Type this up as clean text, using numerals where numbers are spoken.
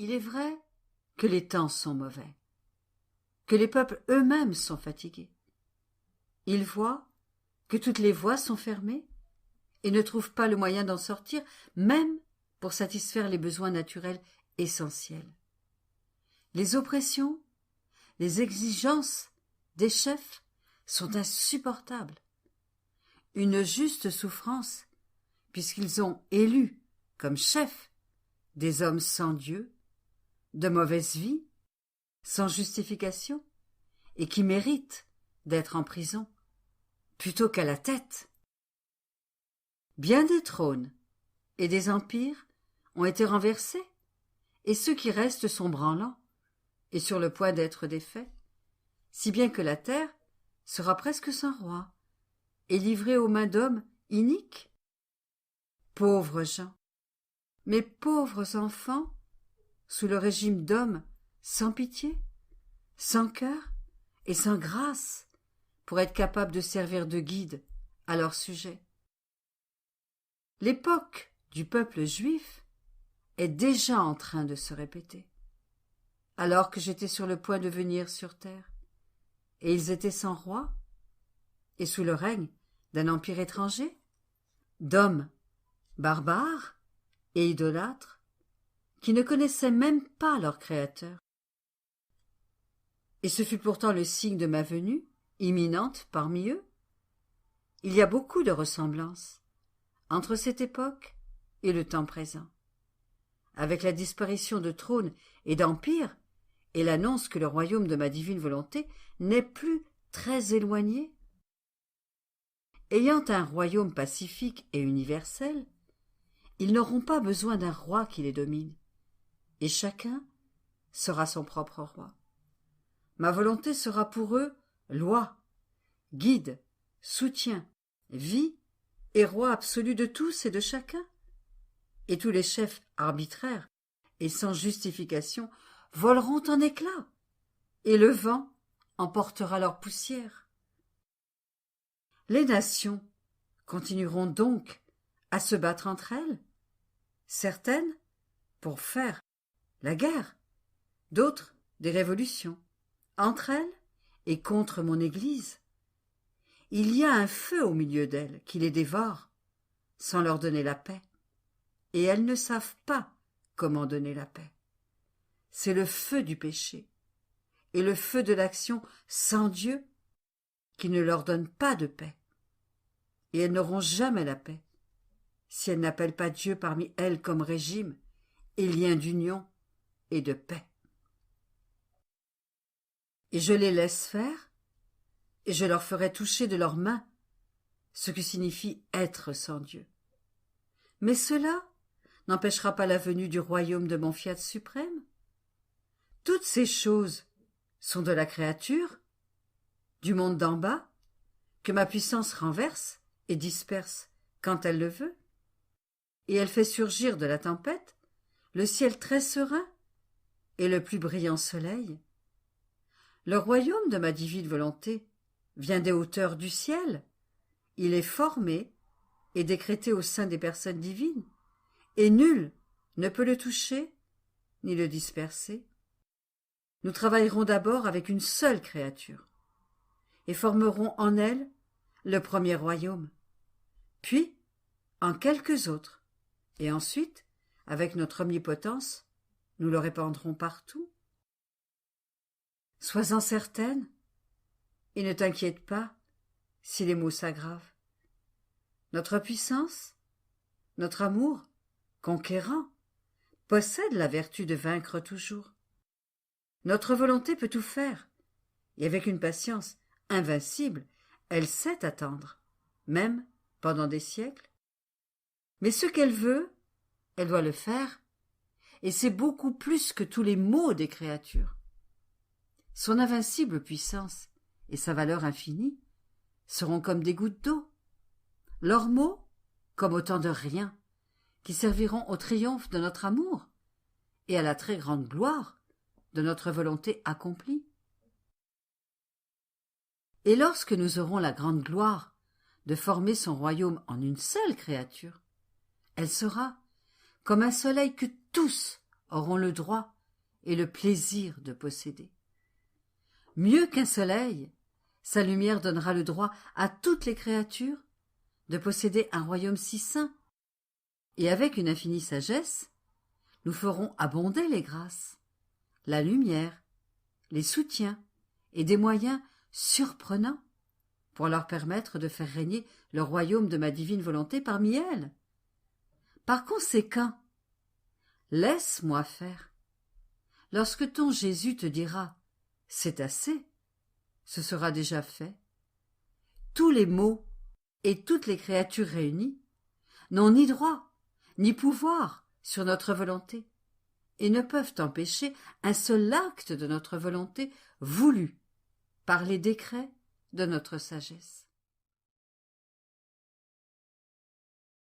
Il est vrai que les temps sont mauvais, que les peuples eux-mêmes sont fatigués. Ils voient que toutes les voies sont fermées et ne trouvent pas le moyen d'en sortir, même pour satisfaire les besoins naturels essentiels. Les oppressions, les exigences des chefs sont insupportables. Une juste souffrance, puisqu'ils ont élu comme chefs des hommes sans Dieu, de mauvaise vie, sans justification, et qui méritent d'être en prison, plutôt qu'à la tête. Bien des trônes et des empires ont été renversés, et ceux qui restent sont branlants, et sur le point d'être défaits, si bien que la terre sera presque sans roi, et livrée aux mains d'hommes iniques. Pauvres gens, mes pauvres enfants, sous le régime d'hommes sans pitié, sans cœur et sans grâce, pour être capables de servir de guide à leur sujet. L'époque du peuple juif est déjà en train de se répéter. Alors que j'étais sur le point de venir sur terre, et ils étaient sans roi, et sous le règne d'un empire étranger, d'hommes barbares et idolâtres, qui ne connaissaient même pas leur Créateur. Et ce fut pourtant le signe de ma venue, imminente parmi eux. Il y a beaucoup de ressemblances entre cette époque et le temps présent. Avec la disparition de trônes et d'empires, et l'annonce que le royaume de ma divine volonté n'est plus très éloigné. Ayant un royaume pacifique et universel, ils n'auront pas besoin d'un roi qui les domine, et chacun sera son propre roi. Ma volonté sera pour eux loi, guide, soutien, vie et roi absolu de tous et de chacun. Et tous les chefs arbitraires et sans justification voleront en éclats, et le vent emportera leur poussière. Les nations continueront donc à se battre entre elles, certaines pour faire la guerre, d'autres des révolutions, entre elles et contre mon Église. Il y a un feu au milieu d'elles qui les dévore, sans leur donner la paix, et elles ne savent pas comment donner la paix. C'est le feu du péché et le feu de l'action sans Dieu qui ne leur donne pas de paix. Et elles n'auront jamais la paix si elles n'appellent pas Dieu parmi elles comme régime et lien d'union et de paix. Et je les laisse faire, et je leur ferai toucher de leurs mains ce que signifie être sans Dieu. Mais cela n'empêchera pas la venue du royaume de mon Fiat suprême. Toutes ces choses sont de la créature, du monde d'en bas, que ma puissance renverse et disperse quand elle le veut, et elle fait surgir de la tempête le ciel très serein et le plus brillant soleil. Le royaume de ma divine volonté vient des hauteurs du ciel. Il est formé et décrété au sein des personnes divines, et nul ne peut le toucher ni le disperser. Nous travaillerons d'abord avec une seule créature, et formerons en elle le premier royaume, puis en quelques autres, et ensuite, avec notre omnipotence, nous le répandrons partout. Sois-en certaine, et ne t'inquiète pas si les maux s'aggravent. Notre puissance, notre amour, conquérant, possède la vertu de vaincre toujours. Notre volonté peut tout faire, et avec une patience invincible, elle sait attendre, même pendant des siècles. Mais ce qu'elle veut, elle doit le faire, et c'est beaucoup plus que tous les maux des créatures. Son invincible puissance et sa valeur infinie seront comme des gouttes d'eau, leurs mots comme autant de rien, qui serviront au triomphe de notre amour et à la très grande gloire de notre volonté accomplie. Et lorsque nous aurons la grande gloire de former son royaume en une seule créature, elle sera comme un soleil que tous auront le droit et le plaisir de posséder. Mieux qu'un soleil, sa lumière donnera le droit à toutes les créatures de posséder un royaume si saint. Et avec une infinie sagesse, nous ferons abonder les grâces, la lumière, les soutiens et des moyens surprenants pour leur permettre de faire régner le royaume de ma divine volonté parmi elles. Par conséquent, laisse-moi faire. Lorsque ton Jésus te dira « c'est assez », ce sera déjà fait. Tous les maux et toutes les créatures réunies n'ont ni droit ni pouvoir sur notre volonté et ne peuvent empêcher un seul acte de notre volonté voulu par les décrets de notre sagesse.